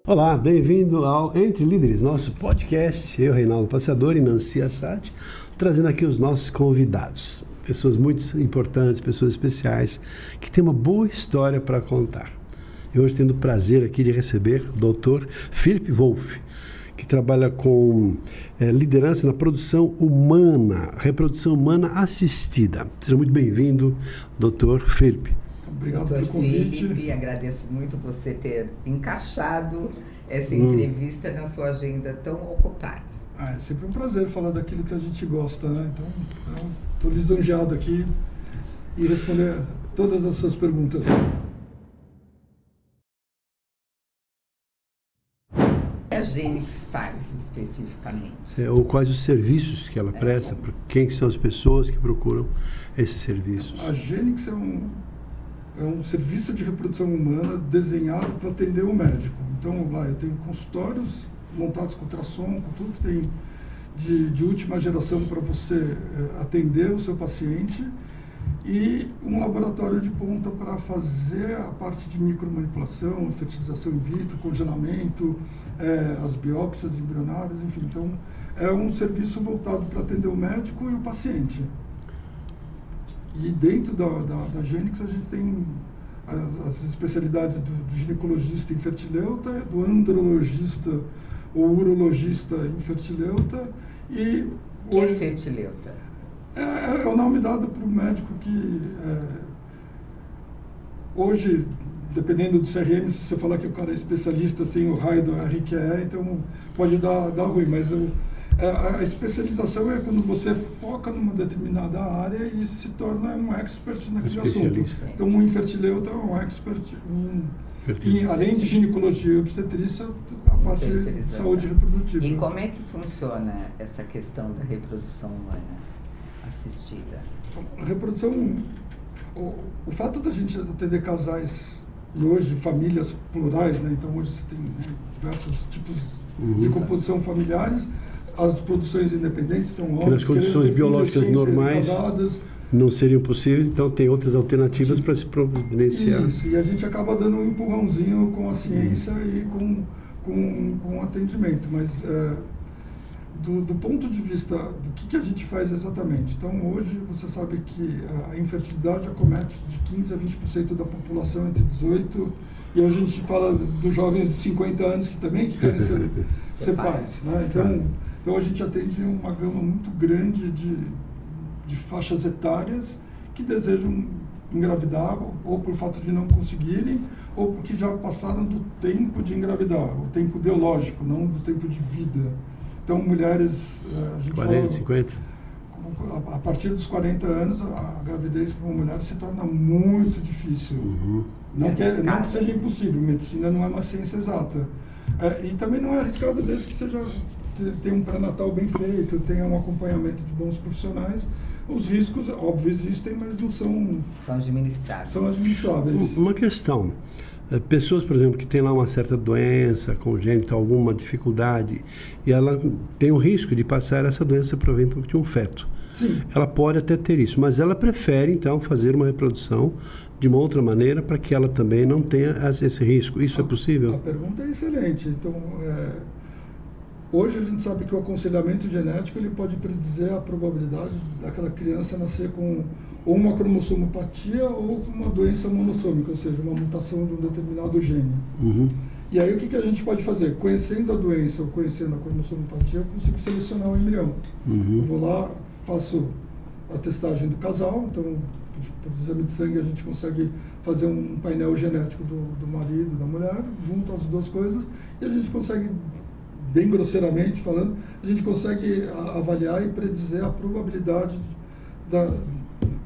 Olá, bem-vindo ao Entre Líderes, nosso podcast. Eu, Reinaldo Passador e Nancy Assad, trazendo aqui os nossos convidados. Pessoas muito importantes, pessoas especiais, que têm uma boa história para contar. E hoje tendo o prazer aqui de receber o Dr. Philip Wolff, que trabalha com liderança na produção humana, reprodução humana assistida. Seja muito bem-vindo, Dr. Philip. Obrigado pelo convite. Felipe, agradeço muito você ter encaixado essa entrevista na sua agenda tão ocupada. É sempre um prazer falar daquilo que a gente gosta, né? Então, estou lisonjeado aqui e responder todas as suas perguntas. A Gênix faz especificamente? Ou quais os serviços que ela presta, quem que são as pessoas que procuram esses serviços? A Gênix é um serviço de reprodução humana desenhado para atender o médico. Então, lá eu tenho consultórios montados com ultrassom, com tudo que tem de última geração para você atender o seu paciente, e um laboratório de ponta para fazer a parte de micromanipulação, fertilização in vitro, congelamento, as biópsias embrionárias, enfim. Então, é um serviço voltado para atender o médico e o paciente. E dentro da Gênix a gente tem as especialidades do ginecologista infertileuta, do andrologista ou urologista infertileuta e... Que é fertileuta? É o nome dado para o médico que hoje, dependendo do CRM, se você falar que o cara é especialista sem o raio do R que é, então pode dar ruim, mas a especialização é quando você foca numa determinada área e se torna um expert naquele assunto. Então, um infertileuta é um expert e, além de ginecologia e obstetrícia, a parte de saúde reprodutiva. E como é que funciona essa questão da reprodução humana assistida? A reprodução, o fato da gente atender casais e hoje famílias plurais, né? Então hoje você tem diversos tipos de composição familiares. As produções independentes estão óbvias. Que nas condições biológicas normais não seriam possíveis, então tem outras alternativas para se providenciar. Isso, e a gente acaba dando um empurrãozinho com a ciência e com o atendimento, mas do ponto de vista do que a gente faz exatamente. Então hoje você sabe que a infertilidade acomete de 15% a 20% da população entre 18 e hoje a gente fala dos jovens de 50 anos que também querem ser pais, né? Então a gente atende uma gama muito grande de faixas etárias que desejam engravidar, ou por fato de não conseguirem, ou porque já passaram do tempo de engravidar, o tempo biológico, não do tempo de vida. Então mulheres... a gente 40, fala, 50? A partir dos 40 anos, a gravidez para uma mulher se torna muito difícil. Não que seja impossível, medicina não é uma ciência exata. E também não é arriscado desde que tenha um pré-natal bem feito, tenha um acompanhamento de bons profissionais. Os riscos, óbvio, existem, mas não são... São administráveis. São administráveis. Uma questão. Pessoas, por exemplo, que têm lá uma certa doença congênita, alguma dificuldade, e ela tem o risco de passar essa doença para o ventre de um feto. Sim. Ela pode até ter isso, mas ela prefere, então, fazer uma reprodução de uma outra maneira para que ela também não tenha esse risco. Isso é possível? A pergunta é excelente. Então, hoje a gente sabe que o aconselhamento genético ele pode predizer a probabilidade daquela criança nascer com ou uma cromossomopatia ou uma doença monossômica, ou seja, uma mutação de um determinado gene. E aí o que a gente pode fazer? Conhecendo a doença ou conhecendo a cromossomopatia, eu consigo selecionar o embrião. Eu vou lá, faço a testagem do casal, então por exame de sangue a gente consegue fazer um painel genético do marido, da mulher, junto as duas coisas, e a gente consegue, bem grosseiramente falando, a gente consegue avaliar e predizer a probabilidade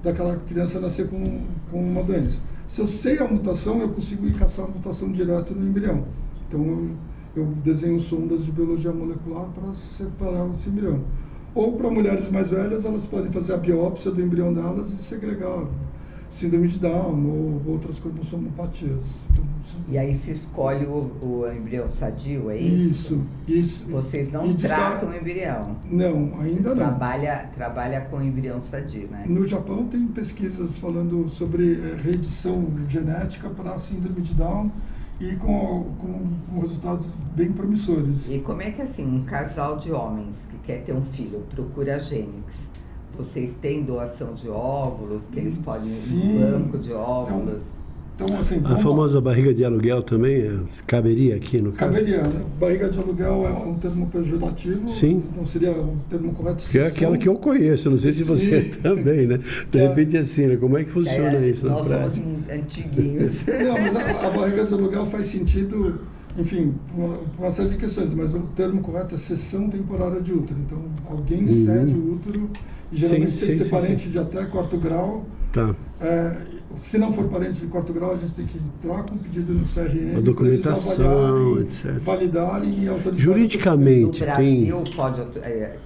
daquela criança nascer com uma doença. Se eu sei a mutação, eu consigo ir caçar a mutação direto no embrião. Então eu desenho sondas de biologia molecular para separar esse embrião. Ou para mulheres mais velhas, elas podem fazer a biópsia do embrião delas e segregar síndrome de Down ou outras cromossomopatias. Então, e aí se escolhe o embrião sadio, é isso? Isso. Vocês não tratam o embrião? Não, ainda não. Trabalha com embrião sadio, né? No Japão tem pesquisas falando sobre reedição genética para síndrome de Down e com resultados bem promissores. E como é que assim, um casal de homens que quer ter um filho procura a Gênix? Vocês têm doação de óvulos, que eles podem ir no banco de óvulos? Então, assim, a famosa barriga de aluguel também caberia aqui no caso? Caberia, né? Barriga de aluguel é um termo pejorativo. Sim. Então seria um termo correto. Que é aquela que eu conheço, não sei se você também, né? De repente assim, né? Como é que funciona isso na prática? Nós somos antiguinhos. Não, mas a barriga de aluguel faz sentido, enfim, por uma série de questões, mas o termo correto é cessão temporária de útero. Então, alguém cede o útero, e geralmente tem que ser parente de até 4º grau. Tá. Se não for parente de 4º grau, a gente tem que entrar com um pedido no CRM, a documentação, etc. Validarem e autorizarem. Juridicamente, no Brasil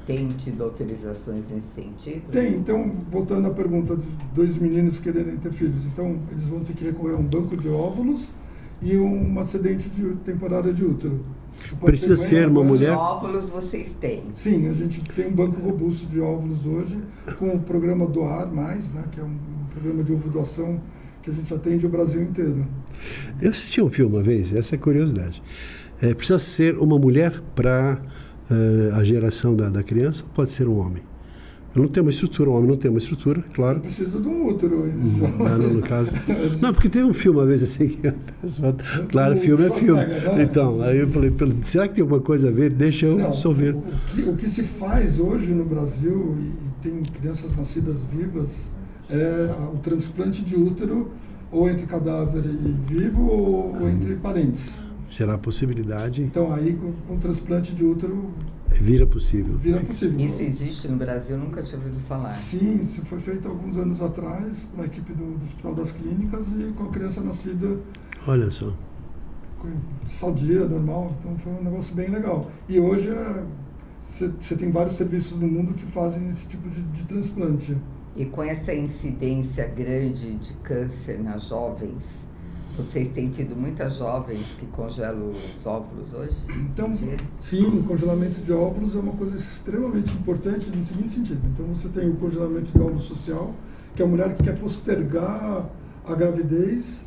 tem tido autorizações nesse sentido? Tem. Então, voltando à pergunta de 2 meninos quererem ter filhos. Então, eles vão ter que recorrer a um banco de óvulos e uma cedente temporária de útero. Precisa ser uma mulher? De óvulos vocês têm? Sim, a gente tem um banco robusto de óvulos hoje, com o programa Doar Mais, né, que é um programa de ovo doação que a gente atende o Brasil inteiro. Eu assisti um filme uma vez, essa é a curiosidade. Precisa ser uma mulher para a geração da criança ou pode ser um homem? Eu não tenho uma estrutura, o homem não tem uma estrutura, claro. Precisa de um útero. No caso. Não, porque teve um filme uma vez assim que a pessoa. Claro, filme é filme. Então, aí eu falei, será que tem alguma coisa a ver? Deixa eu resolver. O que se faz hoje no Brasil, e tem crianças nascidas vivas, é o transplante de útero, ou entre cadáver e vivo, ou entre parentes. Gerar possibilidade. Então, aí com transplante de útero. Vira possível. Isso existe no Brasil? Nunca tinha ouvido falar. Sim, isso foi feito alguns anos atrás para a equipe do Hospital das Clínicas e com a criança nascida. Olha só. Sadia, normal. Então foi um negócio bem legal. E hoje você tem vários serviços no mundo que fazem esse tipo de transplante. E com essa incidência grande de câncer nas jovens, vocês têm tido muitas jovens que congelam os óvulos hoje? Então, sim, o congelamento de óvulos é uma coisa extremamente importante no seguinte sentido. Então, você tem o congelamento de óvulos social, que é a mulher que quer postergar a gravidez.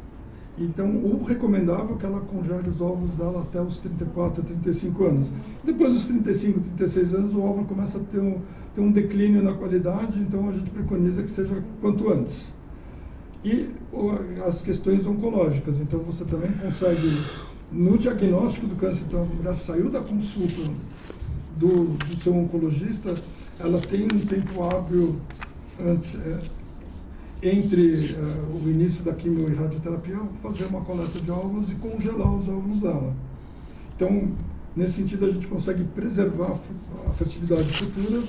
Então, o recomendável é que ela congele os óvulos dela até os 34, 35 anos. Depois dos 35, 36 anos, o óvulo começa a ter um declínio na qualidade, então a gente preconiza que seja quanto antes. E as questões oncológicas, então você também consegue, no diagnóstico do câncer, então a mulher saiu da consulta do seu oncologista, ela tem um tempo hábil entre o início da quimio e radioterapia, fazer uma coleta de óvulos e congelar os óvulos dela. Então, nesse sentido, a gente consegue preservar a fertilidade futura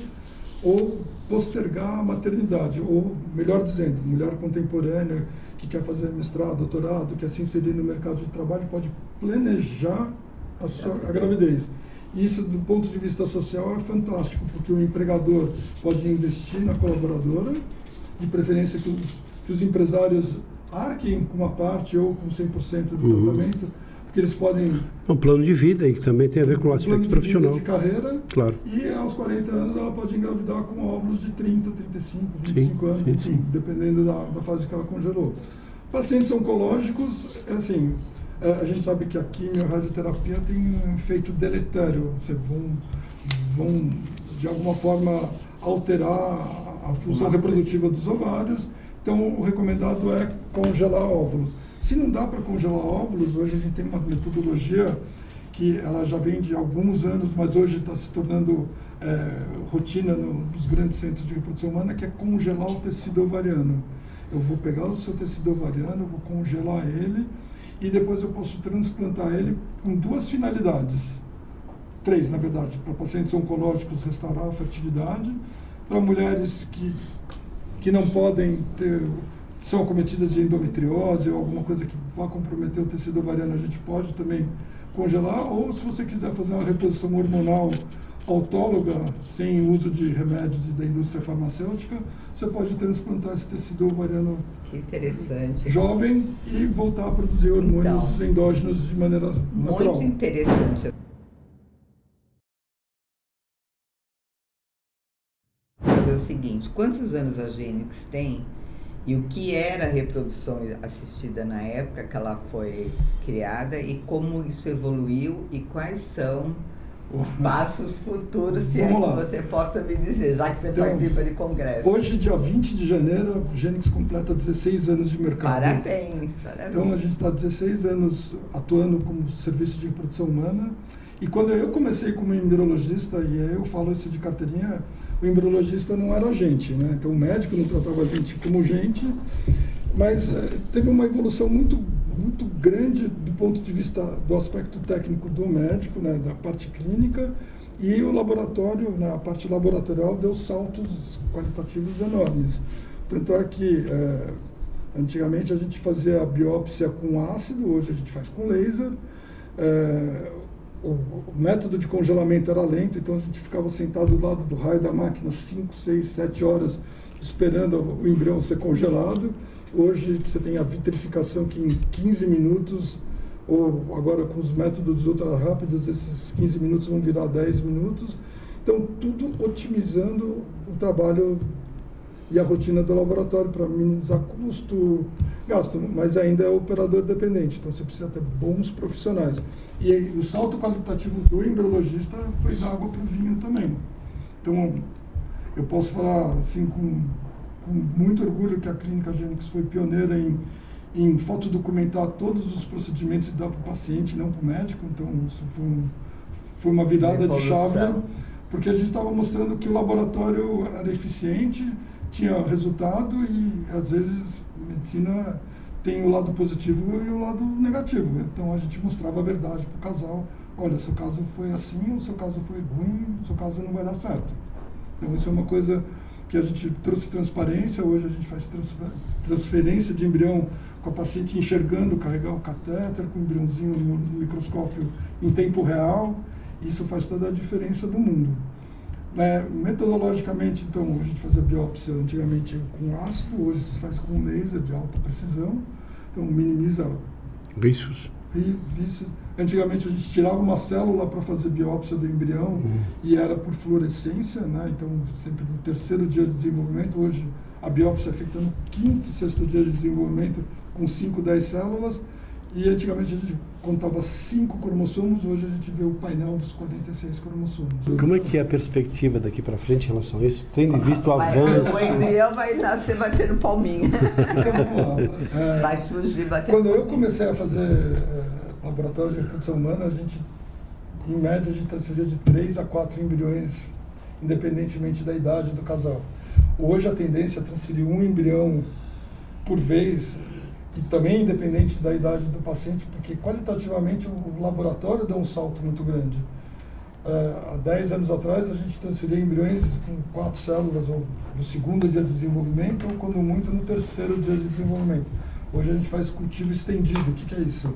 ou postergar a maternidade, ou, melhor dizendo, mulher contemporânea que quer fazer mestrado, doutorado, quer se inserir no mercado de trabalho, pode planejar a gravidez. Isso, do ponto de vista social, é fantástico, porque o empregador pode investir na colaboradora, de preferência que os empresários arquem com uma parte ou com 100% do tratamento, porque eles podem... É um plano de vida e que também tem a ver com o aspecto profissional. De carreira, claro. E aos 40 anos ela pode engravidar com óvulos de 30, 35, 25 anos, enfim, dependendo da fase que ela congelou. Pacientes oncológicos, assim, a gente sabe que a quimio e a radioterapia tem um efeito deletério, vão de alguma forma alterar a função reprodutiva dos ovários, então o recomendado é congelar óvulos. Se não dá para congelar óvulos, hoje a gente tem uma metodologia que ela já vem de alguns anos, mas hoje está se tornando rotina nos grandes centros de reprodução humana, que é congelar o tecido ovariano. Eu vou pegar o seu tecido ovariano, eu vou congelar ele e depois eu posso transplantar ele com 2 finalidades. 3, na verdade, para pacientes oncológicos restaurar a fertilidade, para mulheres que não podem ter, são acometidas de endometriose ou alguma coisa que vá comprometer o tecido ovariano, a gente pode também congelar, ou se você quiser fazer uma reposição hormonal autóloga, sem uso de remédios e da indústria farmacêutica, você pode transplantar esse tecido ovariano jovem e voltar a produzir hormônios endógenos de maneira natural. Muito interessante. É o seguinte, quantos anos a Gênix tem E o que era a reprodução assistida na época que ela foi criada e como isso evoluiu e quais são os passos futuros, se é que você possa me dizer, já que você participa de congresso. Hoje, dia 20 de janeiro, a Genix completa 16 anos de mercado. Parabéns. Então, a gente está 16 anos atuando como serviço de reprodução humana. E quando eu comecei como embriologista, e aí eu falo isso de carteirinha, o embriologista não era gente, né? Então, o médico não tratava a gente como gente, mas teve uma evolução muito grande do ponto de vista do aspecto técnico do médico, né, da parte clínica, e o laboratório, né, a parte laboratorial deu saltos qualitativos enormes. Tanto é que antigamente a gente fazia a biópsia com ácido, hoje a gente faz com laser. O método de congelamento era lento, então a gente ficava sentado do lado do raio da máquina 5, 6, 7 horas esperando o embrião ser congelado. Hoje você tem a vitrificação que em 15 minutos, ou agora com os métodos ultra rápidos, esses 15 minutos vão virar 10 minutos. Então, tudo otimizando o trabalho e a rotina do laboratório para minimizar custo, gasto, mas ainda é operador dependente, então você precisa ter bons profissionais. E aí, o salto qualitativo do embriologista foi da água para o vinho também. Então, eu posso falar assim com muito orgulho que a Clínica Genix foi pioneira em fotodocumentar todos os procedimentos e dar para o paciente, não para o médico. Então, isso foi uma virada de chave, porque a gente estava mostrando que o laboratório era eficiente, tinha resultado e, às vezes, a medicina tem o lado positivo e o lado negativo. Então, a gente mostrava a verdade para o casal. Olha, seu caso foi assim, o seu caso foi ruim, o seu caso não vai dar certo. Então, isso é uma coisa que a gente trouxe transparência. Hoje a gente faz transferência de embrião com a paciente enxergando, carregar o catéter com o embriãozinho no microscópio em tempo real. Isso faz toda a diferença do mundo. Metodologicamente, então, a gente fazia biópsia antigamente com ácido, hoje se faz com laser de alta precisão, então minimiza vícios. Antigamente a gente tirava uma célula para fazer biópsia do embrião e era por fluorescência, né? Então sempre no terceiro dia de desenvolvimento. Hoje a biópsia é feita no quinto, sexto dia de desenvolvimento com 5, 10 células, e antigamente a gente contava 5 cromossomos, hoje a gente vê o painel dos 46 cromossomos. Como é que é a perspectiva daqui para frente em relação a isso? Tendo visto o avanço? O embrião vai nascer batendo palminha. Então vamos lá. Vai surgir batendo Quando eu comecei a fazer laboratório de reprodução humana, a gente, em média, a gente transferia de 3 a 4 embriões, independentemente da idade do casal. Hoje a tendência é transferir um embrião por vez, e também independente da idade do paciente, porque qualitativamente o laboratório deu um salto muito grande. Há 10 anos atrás a gente transferia embriões com 4 células, ou no segundo dia de desenvolvimento, ou quando muito no terceiro dia de desenvolvimento. Hoje a gente faz cultivo estendido. O que é isso?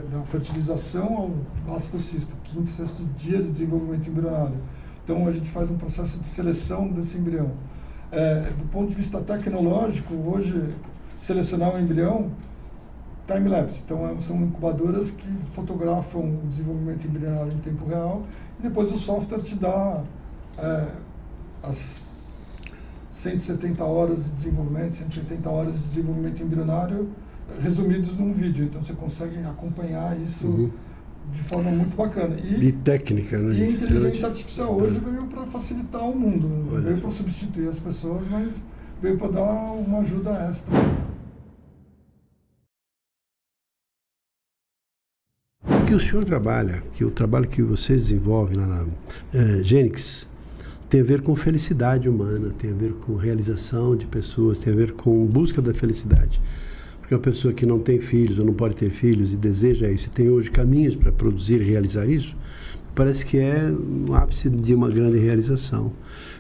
Da fertilização ao blastocisto, quinto e sexto dia de desenvolvimento embrionário. Então a gente faz um processo de seleção desse embrião. Do ponto de vista tecnológico, hoje selecionar um embrião, time-lapse. Então são incubadoras que fotografam o desenvolvimento embrionário em tempo real e depois o software te dá as 170 horas de desenvolvimento, 180 horas de desenvolvimento embrionário resumidos num vídeo. Então você consegue acompanhar isso de forma muito bacana. De técnica, né? E a inteligência artificial hoje veio para facilitar o mundo, não veio para substituir as pessoas, mas veio para dar uma ajuda extra. Que o senhor trabalha, que o trabalho que vocês desenvolvem lá na Genix tem a ver com felicidade humana, tem a ver com realização de pessoas, tem a ver com busca da felicidade. Porque uma pessoa que não tem filhos ou não pode ter filhos e deseja isso, e tem hoje caminhos para produzir e realizar isso, parece que é um ápice de uma grande realização.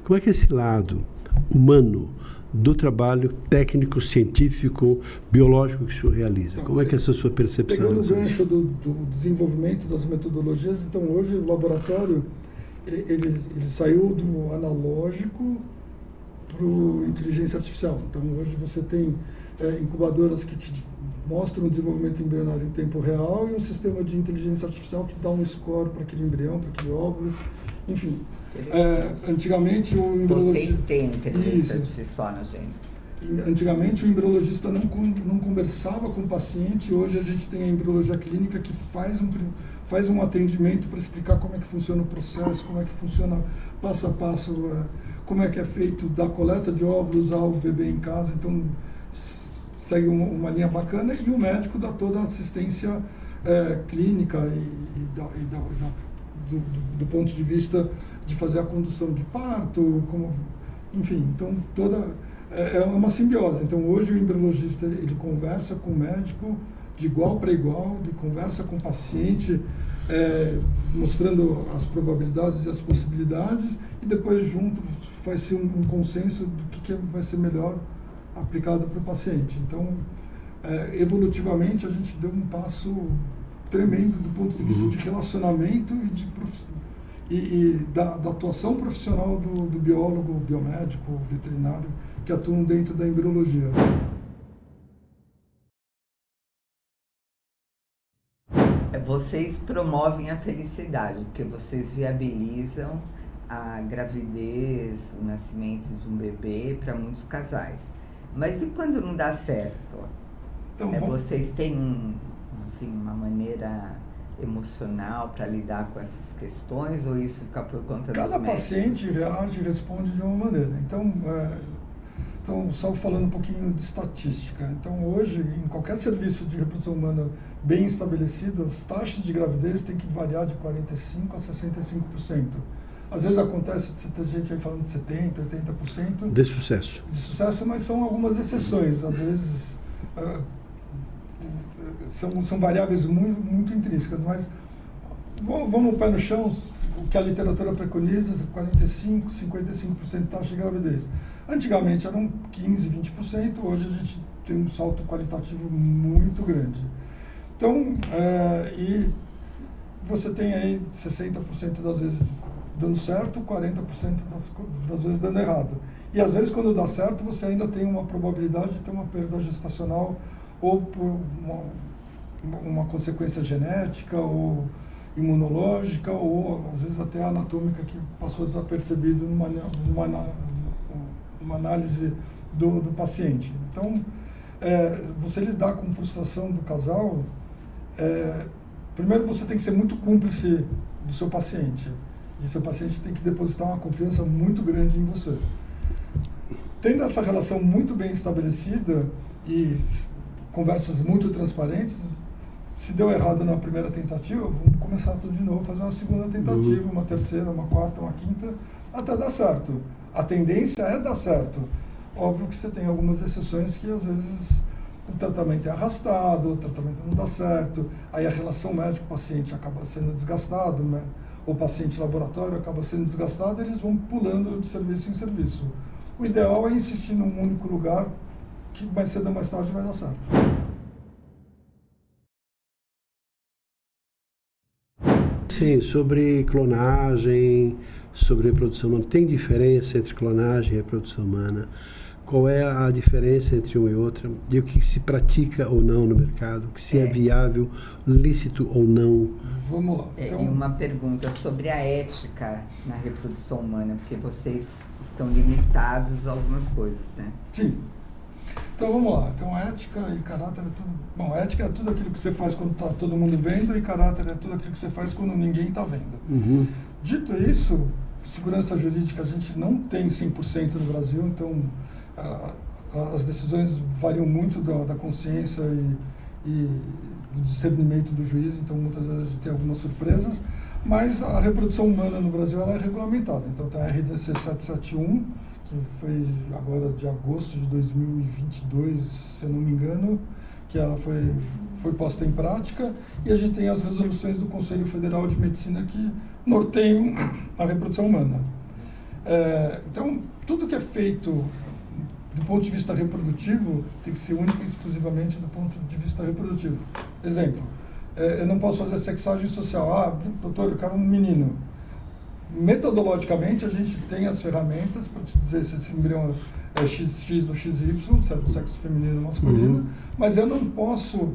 Como é que esse lado humano do trabalho técnico, científico, biológico que o senhor realiza? Então, como é que é essa sua percepção? Pegando o gancho do desenvolvimento das metodologias, então hoje o laboratório ele saiu do analógico para o inteligência artificial. Então hoje você tem incubadoras que te mostram o desenvolvimento embrionário em tempo real e um sistema de inteligência artificial que dá um score para aquele embrião, para aquele óvulo, enfim. Antigamente o embriologista... Vocês têm inteligência artificial na gente? Antigamente o embriologista não conversava com o paciente, hoje a gente tem a embriologia clínica que faz um atendimento para explicar como é que funciona o processo, como é que funciona passo a passo, como é que é feito da coleta de óvulos ao bebê em casa, então segue uma linha bacana, e o médico dá toda a assistência clínica do ponto de vista de fazer a condução de parto, enfim, então é uma simbiose. Então hoje o embriologista ele conversa com o médico de igual para igual, ele conversa com o paciente, mostrando as probabilidades e as possibilidades, e depois junto faz-se um consenso do que vai ser melhor aplicado para o paciente. Então, evolutivamente, a gente deu um passo tremendo do ponto de vista de relacionamento e da atuação profissional do biólogo, biomédico, veterinário, que atuam dentro da embriologia. Vocês promovem a felicidade, porque vocês viabilizam a gravidez, o nascimento de um bebê para muitos casais. Mas e quando não dá certo? Então, vocês têm uma maneira emocional para lidar com essas questões, ou isso fica por conta dos médicos? Cada paciente reage e responde de uma maneira. Então, só falando um pouquinho de estatística. Então, hoje, em qualquer serviço de reprodução humana bem estabelecido, as taxas de gravidez têm que variar de 45% a 65%. Às vezes acontece de ter gente aí falando de 70%, 80%. De sucesso. De sucesso, mas são algumas exceções. Às vezes são variáveis muito, muito intrínsecas. Mas vamos pé no chão, o que a literatura preconiza, 45%, 55% de taxa de gravidez. Antigamente eram 15%, 20%, hoje a gente tem um salto qualitativo muito grande. Então, e você tem aí 60% das vezes dando certo, 40% das vezes dando errado. E às vezes quando dá certo, você ainda tem uma probabilidade de ter uma perda gestacional ou por uma consequência genética ou imunológica ou às vezes até anatômica que passou desapercebido numa análise do paciente. Então, você lidar com frustração do casal, primeiro você tem que ser muito cúmplice do seu paciente. E seu paciente tem que depositar uma confiança muito grande em você. Tendo essa relação muito bem estabelecida e conversas muito transparentes, se deu errado na primeira tentativa, vamos começar tudo de novo, fazer uma segunda tentativa, uma terceira, uma quarta, uma quinta, até dar certo. A tendência é dar certo. Óbvio que você tem algumas exceções que às vezes o tratamento é arrastado, o tratamento não dá certo, aí a relação médico-paciente acaba sendo desgastado, né? O paciente-laboratório acaba sendo desgastado, eles vão pulando de serviço em serviço. O ideal é insistir num único lugar, que mais cedo ou mais tarde vai dar certo. Sim, sobre clonagem, sobre reprodução humana, tem diferença entre clonagem e reprodução humana? Qual é a diferença entre uma e outra? E o que se pratica ou não no mercado? O que se é viável, lícito ou não? Vamos lá. Então, e uma pergunta sobre a ética na reprodução humana, porque vocês estão limitados a algumas coisas, né? Sim. Então vamos lá. Então ética e caráter é tudo... Bom, ética é tudo aquilo que você faz quando está todo mundo vendo, e caráter é tudo aquilo que você faz quando ninguém está vendo. Uhum. Dito isso, segurança jurídica a gente não tem 100% no Brasil, então as decisões variam muito da consciência e do discernimento do juiz, então muitas vezes a gente tem algumas surpresas, mas a reprodução humana no Brasil ela é regulamentada. Então tem a RDC 771, que foi agora de agosto de 2022, se eu não me engano, que ela foi posta em prática, e a gente tem as resoluções do Conselho Federal de Medicina que norteiam a reprodução humana. Então, tudo que é feito do ponto de vista reprodutivo tem que ser único e exclusivamente do ponto de vista reprodutivo. Exemplo, eu não posso fazer sexagem social. Doutor, eu quero um menino. Metodologicamente, a gente tem as ferramentas para te dizer se esse embrião é XX ou XY, se é do sexo feminino ou masculino, mas eu não posso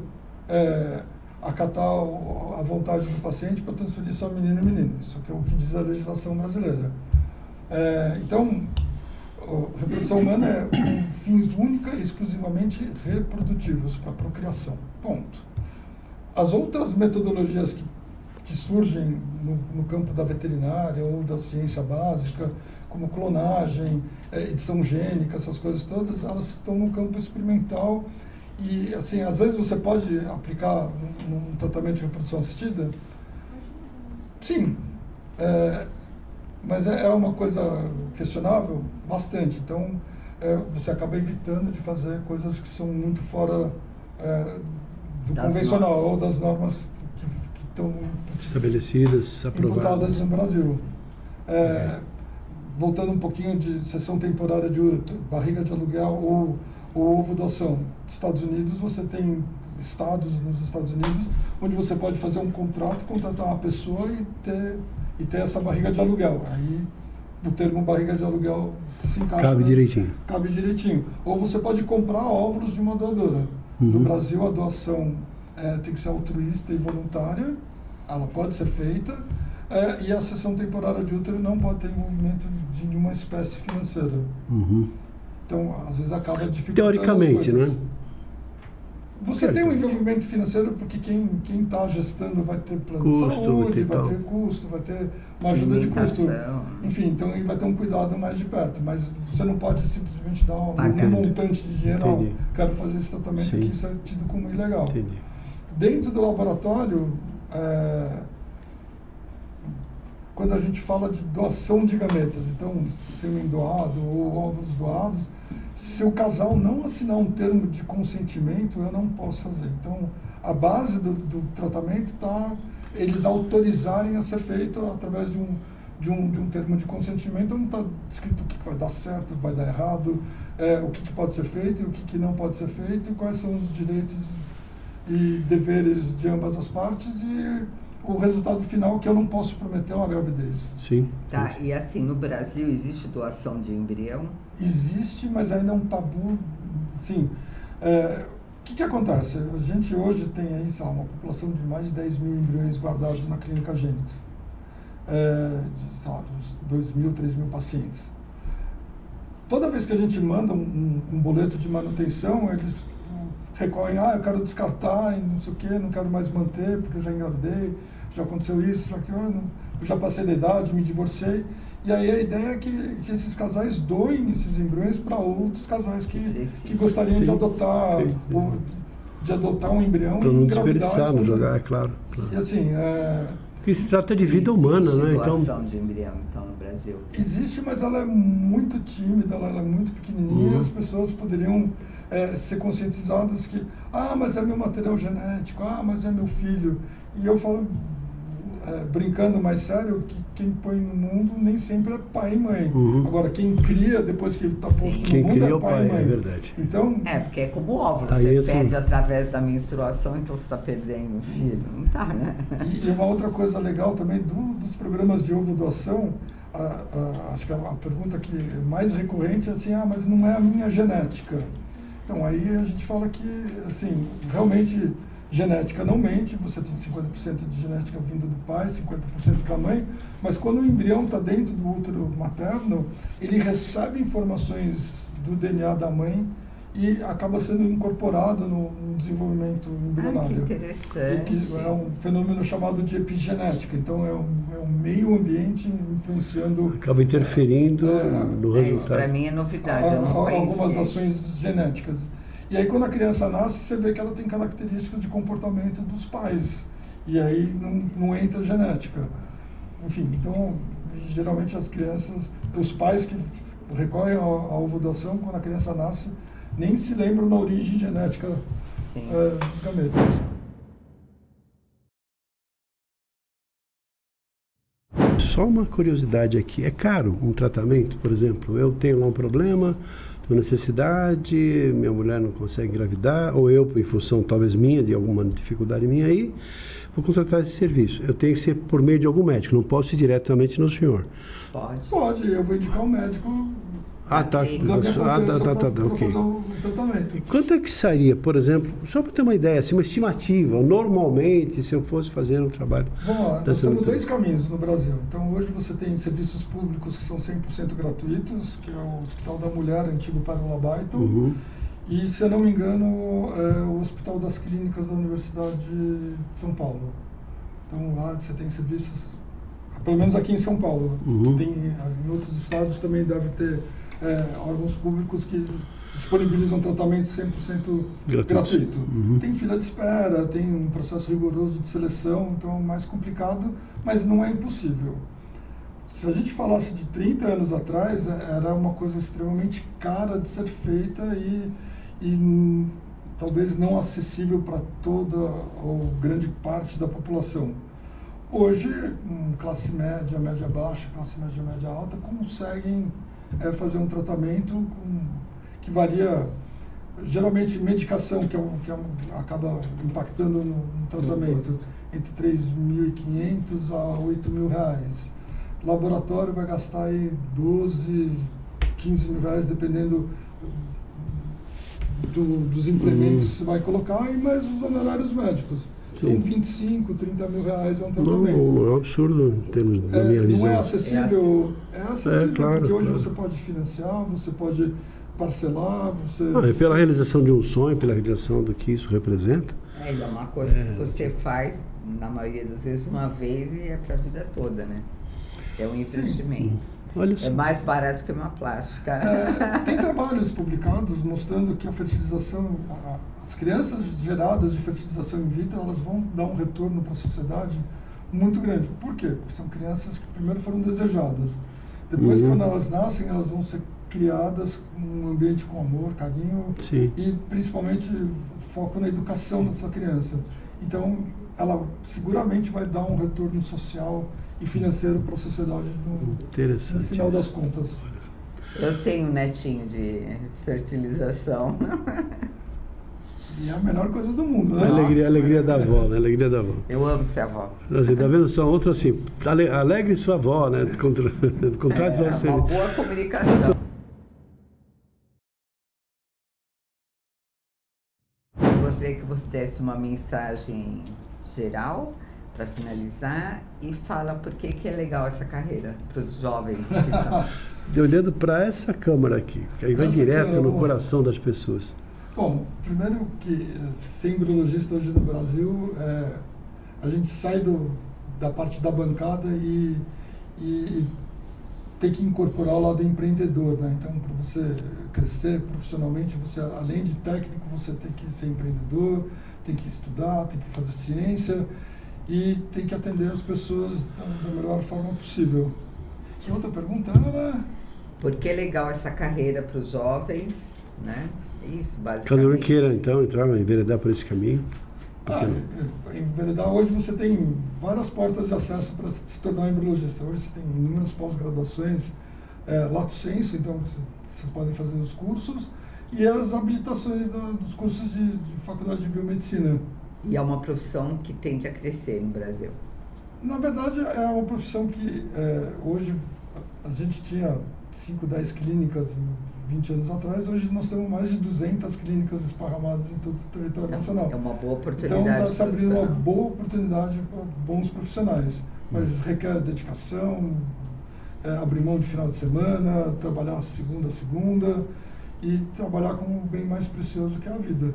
acatar a vontade do paciente para transferir só menino e menina. Isso que é o que diz a legislação brasileira. Então, a reprodução humana é com fins única e exclusivamente reprodutivos, para procriação. Ponto. As outras metodologias que surgem no campo da veterinária ou da ciência básica, como clonagem, edição gênica, essas coisas todas, elas estão no campo experimental e, assim, às vezes você pode aplicar num tratamento de reprodução assistida? Sim. Mas é uma coisa questionável? Bastante. Então, você acaba evitando de fazer coisas que são muito fora do convencional ou das normas que estão estabelecidas, aprovadas no Brasil. Voltando um pouquinho de sessão temporária de útero, barriga de aluguel ou ovo doação. Nos Estados Unidos, você tem estados nos Estados Unidos onde você pode fazer um contrato, contratar uma pessoa e ter essa barriga de aluguel. Aí o termo barriga de aluguel se encaixa. Cabe direitinho. Cabe direitinho. Ou você pode comprar óvulos de uma doadora. No Brasil, a doação tem que ser altruísta e voluntária. Ela pode ser feita. E a sessão temporária de útero não pode ter envolvimento de nenhuma espécie financeira. Então, às vezes acaba dificultando teoricamente, as coisas. Né? Você tem um envolvimento financeiro porque quem está gestando vai ter plano de saúde, vai ter custo, vai ter uma ajuda de custo. Enfim, então ele vai ter um cuidado mais de perto. Mas você não pode simplesmente dar um montante de dinheiro. Quero fazer esse tratamento aqui, isso é tido como ilegal. Entendi. Dentro do laboratório, quando a gente fala de doação de gametas, então sêmen doado ou óvulos doados, se o casal não assinar um termo de consentimento, eu não posso fazer. Então, a base do tratamento está eles autorizarem a ser feito através de um termo de consentimento. Não está escrito o que vai dar certo, o que vai dar errado, o que pode ser feito e o que não pode ser feito, e quais são os direitos e deveres de ambas as partes, e o resultado final, que eu não posso prometer, é uma gravidez. Sim. Tá, e assim, no Brasil existe doação de embrião? Existe, mas ainda é um tabu. Sim. O que acontece? A gente hoje tem aí, uma população de mais de 10 mil embriões guardados na clínica Gênix. Uns 2 mil, 3 mil pacientes. Toda vez que a gente manda um boleto de manutenção, eles recorrem, eu quero descartar, e não sei o quê, não quero mais manter, porque eu já engravidei, já aconteceu isso, eu já passei da idade, me divorciei. E aí a ideia é que esses casais doem esses embriões para outros casais que gostariam de adotar um embrião. Para não desperdiçar, não jogar, é claro. E assim... Porque se trata de vida humana, né? Então, doação de embrião, então, no Brasil? Existe, mas ela é muito tímida, ela é muito pequenininha, e as pessoas poderiam ser conscientizadas que, mas é meu material genético, mas é meu filho. E eu falo, brincando mais sério, que quem põe no mundo nem sempre é pai e mãe. Agora, quem cria, depois que ele está posto no mundo, é pai e mãe. É verdade. Então, porque é como óvulo, você perde através da menstruação, então você está perdendo um filho. Não está, né? E uma outra coisa legal também dos programas de ovo doação, acho que a pergunta que é mais recorrente é assim, mas não é a minha genética. Então, aí a gente fala que, assim, realmente, genética não mente, você tem 50% de genética vindo do pai, 50% da mãe, mas quando o embrião está dentro do útero materno, ele recebe informações do DNA da mãe e acaba sendo incorporado no desenvolvimento embrionário. Que interessante. Que é um fenômeno chamado de epigenética. Então, é um meio ambiente influenciando... Acaba interferindo no resultado. Isso para mim é novidade, eu não algumas ações genéticas. E aí, quando a criança nasce, você vê que ela tem características de comportamento dos pais. E aí não entra genética. Enfim, então, geralmente as crianças, os pais que recorrem à ovodoação, quando a criança nasce, nem se lembram da origem genética dos gametas. Só uma curiosidade aqui, é caro um tratamento? Por exemplo, eu tenho lá um problema, uma necessidade, minha mulher não consegue engravidar, ou eu, em função talvez minha, de alguma dificuldade minha aí, vou contratar esse serviço. Eu tenho que ser por meio de algum médico, não posso ir diretamente no senhor. Pode, eu vou indicar um médico Ah, tá. Da minha confiança para ok. fazer o tratamento. E quanto é que sairia, por exemplo, só para ter uma ideia, assim, uma estimativa, normalmente, se eu fosse fazer um trabalho... Vamos lá, nós dessa temos natureza? dois caminhos no Brasil. Então, hoje você tem serviços públicos que são 100% gratuitos, que é o Hospital da Mulher, antigo Pérola Baito, Uhum. e, se eu não me engano, é o Hospital das Clínicas da Universidade de São Paulo. Então, lá você tem serviços, pelo menos aqui em São Paulo. Uhum. Tem, em outros estados também deve ter órgãos públicos que disponibilizam tratamento 100% gratuito. Uhum. Tem fila de espera, tem um processo rigoroso de seleção, então é mais complicado, mas não é impossível. Se a gente falasse de 30 anos atrás, era uma coisa extremamente cara de ser feita e talvez não acessível para toda ou grande parte da população. Hoje, classe média, média baixa, classe média, média alta, conseguem fazer um tratamento que varia, geralmente medicação, que acaba impactando no tratamento, entre R$3.500 a R$8.000. Laboratório vai gastar aí 12, 15 mil reais, dependendo dos implementos que você vai colocar, e mais os honorários médicos. Então, 25, 30 mil reais é um tratamento. Não, é um absurdo em termos da minha visão. Não é acessível? É acessível, claro, porque hoje claro. você pode financiar, você pode parcelar, você... É pela realização de um sonho, pela realização do que isso representa. É uma coisa que você faz, na maioria das vezes, uma vez e é para a vida toda, né? É um investimento. Olha só. É mais barato que uma plástica. Tem trabalhos publicados mostrando que a fertilização, as crianças geradas de fertilização in vitro, elas vão dar um retorno para a sociedade muito grande. Por quê? Porque são crianças que primeiro foram desejadas. Depois, quando elas nascem, elas vão ser criadas num ambiente com amor, carinho. Sim. E principalmente foco na educação dessa criança. Então, ela seguramente vai dar um retorno social e financeiro para a sociedade no final das contas. Eu tenho um netinho de fertilização. E é a melhor coisa do mundo, né? Alegria da avó, né? Alegria da avó. Eu amo ser avó. Assim, tá vendo só outro assim, alegre sua avó, né? Contrário de você. Uma boa comunicação. Eu gostaria que você desse uma mensagem geral para finalizar e fala por que é legal essa carreira para os jovens que estão... Olhando para essa câmera aqui, que aí vai direto no coração das pessoas. Bom, primeiro que ser embriologista hoje no Brasil, a gente sai da parte da bancada e tem que incorporar o lado empreendedor, né? Então, para você crescer profissionalmente, você, além de técnico, você tem que ser empreendedor, tem que estudar, tem que fazer ciência e tem que atender as pessoas da melhor forma possível. E outra pergunta era... Por que é legal essa carreira para os jovens, né? Isso, basicamente. Caso eu queira, então, entrar, enveredar por esse caminho. Enveredar, hoje você tem várias portas de acesso para se tornar embriologista. Hoje você tem inúmeras pós-graduações, lato sensu, então vocês podem fazer os cursos, e as habilitações dos cursos de faculdade de biomedicina. E é uma profissão que tende a crescer no Brasil. Na verdade, é uma profissão que hoje a gente tinha 5, 10 clínicas 20 anos atrás, hoje nós temos mais de 200 clínicas esparramadas em todo o território nacional. É uma boa oportunidade. Então está se abrindo uma boa oportunidade para bons profissionais, mas requer dedicação, abrir mão de final de semana, trabalhar segunda a segunda e trabalhar com o bem mais precioso que é a vida.